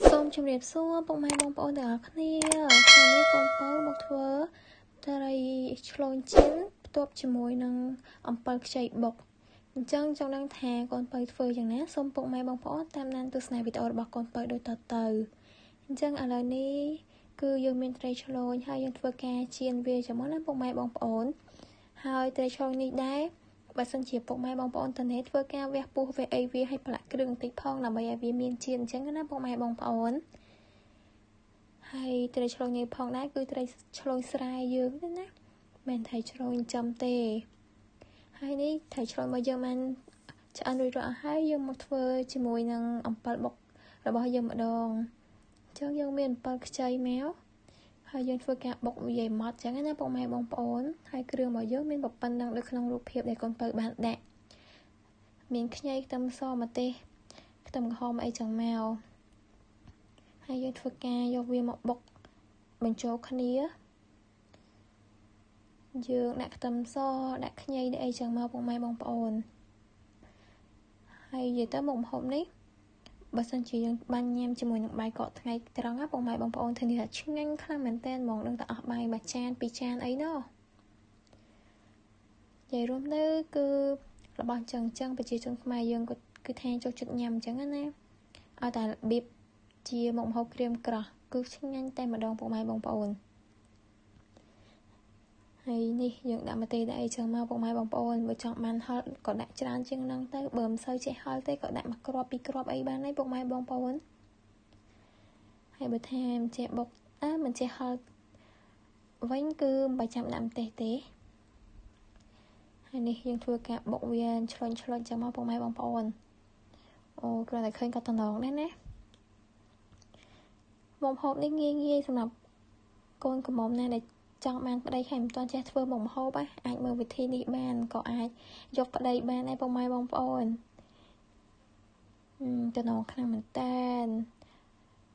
សូមជម្រាបសួរពុកម៉ែបងប្អូនទាំងអស់គ្នាថ្ងៃនេះកូនពៅមកធ្វើត្រីឆ្លូញជៀនផ្ទាប់ជាមួយនឹងអំពិលខ្ចីបុកអញ្ចឹងចង់ដឹងថាកូនពៅធ្វើយ៉ាងណាសូមពុកម៉ែបងប្អូនតាមដានទស្សនាវីដេអូរបស់កូនពៅដូចតទៅអញ្ចឹងឥឡូវនេះគឺយើងមានត្រីឆ្លូញហើយយើងធ្វើការជៀនវាជាមួយនឹងពុកម៉ែបងប្អូនហើយត្រីឆ្លូញនេះដែរបើសិនជាពុកម៉ែបងប្អូនតនេធ្វើការវះពុះវះអីវាឲ្យប្រឡាក់គ្រឿងបន្តិចផងដើម្បីឲ្យវាមានជាតិអញ្ចឹងណាពុកម៉ែបងប្អូនហើយត្រីឆ្លូញនេះផងដែរគឺត្រីឆ្លូញស្រែយើងទេណាមិនត្រីឆ្លូញចំទេហើយនេះត្រីឆ្លូញរបស់យើងបានឆ្អិនរួចរាល់អស់ហើយយើងមកធ្វើជាមួយនឹងអំពិលបុករបស់យើងម្ដងអញ្ចឹងយើងមានអំពិលខ្ចីមកហើយយើងធ្វើការបុកវាឲ្យម៉ត់អញ្ចឹងណាពុកម៉ែបងប្អូនហើយគ្រឿងរបស់យើងមានប៉ុណ្ណឹងដូចក្នុងរូបភាពដែលកូនពៅបានដាក់មានខ្ញីខ្ទឹមសម្ទេសខ្ទឹមក្រហមអីចឹងមកហើយយើងធ្វើការយកវាមកបុកបញ្ចូលគ្នាយើងដាក់ខ្ទឹមសដាក់ខ្ញីអីចឹងមកពុកម៉ែបងប្អូនហើយនិយាយទៅមុខម្ហូបនេះបើសិនជាយើងបានញ៉ាំជាមួយនឹងបាយកកថ្ងៃត្រង់ណាពុកម៉ែបងប្អូនធានាថាឆ្ងាញ់ខ្លាំងមែនតើហ្មងដឹងតែអស់បាយមួយចានពីរចានអីណោះនិយាយរួមទៅគឺរបស់ចឹងប្រជាជនខ្មែរយើងក៏គឺថាចូលចិត្តញ៉ាំអញ្ចឹងណាឲ្យតែរបៀបជាមុខម្ហូបក្រៀមក្រោះគឺឆ្ងាញ់តែម្ដងពុកម៉ែបងប្អូនហើយនេះយើងដាក់ម្ទេសដាក់អីចឹងមកពុកម៉ែបងប្អូនបើចង់បានហឹរក៏ដាក់ច្រើនជាងហ្នឹងទៅបើមិនសូវចេះហឹរទេក៏ដាក់មួយគ្រាប់ពីរគ្រាប់អីបានដែរពុកម៉ែបងប្អូនហើយបើថាមិនចេះបុកមិនចេះហឹរវិញគឺមិនបាច់ចាំដាក់ម្ទេសទេហើយនេះយើងធ្វើការបុកវាឆ្លុញចឹងមកពុកម៉ែបងប្អូនអូគ្រាន់តែឃើញក៏តំណងដែរណាមុខម្ហូបនេះងាយសម្រាប់កូនក្រមុំណាដែលចង់បានប្តីហើយមិនទាន់ចេះធ្វើមុខម្ហូបអាចមើលវិធីនេះបានក៏អាចយកប្តីបានដែរពុកម៉ែបងប្អូនតំណងខ្លាំងមែនតើ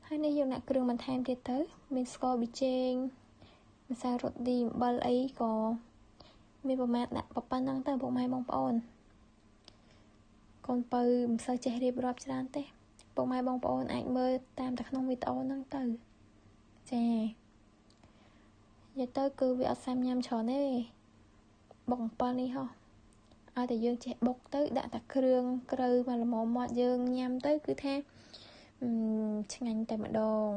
ហើយនេះយើងដាក់គ្រឿងបន្ថែមទៀតទៅមានស្ករប៊ីចេងម្សៅរ៉ូឌីអំបិលអីក៏មានប្រមាណដាក់ប៉ុណ្ណឹងទៅពុកម៉ែបងប្អូនកូនពៅមិនសូវចេះរៀបរាប់ច្រើនទេពុកម៉ែបងប្អូនអាចមើលតាមតែក្នុងវីដេអូហ្នឹងទៅចានិយាយទៅគឺវាអត់សាមញ៉ាំច្រើនទេបុកអំពិលនេះហ៎ឲ្យតែយើងចេះបុកទៅដាក់តែគ្រឿងក្រៅមកល្មមមាត់យើងញ៉ាំទៅគឺថាឆ្ងាញ់តែម្ដង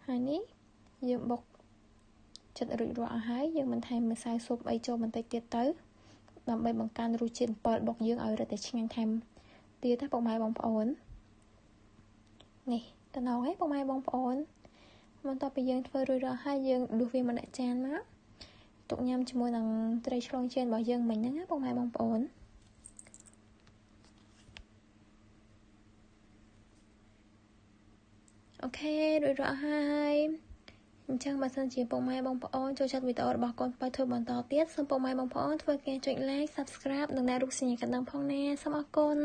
ហើយនេះយើងបុកចិត្តរួចរាល់អស់ហើយយើងបន្ថែមម្សៅស៊ុបអីចូលបន្តិចទៀតទៅដើម្បីបង្កើនរសជាតិអំពិលបុកយើងឲ្យរឹតតែឆ្ងាញ់ថែមទៀតណាពុកម៉ែបងប្អូននេះតំណងឯងពុកម៉ែបងប្អូនបន្ទាប់ពីយើងធ្វើរួចរាល់ហើយយើងដួសវាមកដាក់ចានមកទុកញ៉ាំជាមួយនឹងត្រីឆ្លងជៀនរបស់យើងមិញហ្នឹងណាពុកម៉ែបងប្អូនអូខេរួចរាល់ហើយអញ្ចឹងបើសិនជាពុកម៉ែបងប្អូនចូលចិត្តវីដេអូរបស់កូនពៅធ្វើបន្តទៀតសូមពុកម៉ែបងប្អូនធ្វើការចុច like subscribe និងដាក់រូបសញ្ញាកណ្ដឹងផងណាសូមអរគុណ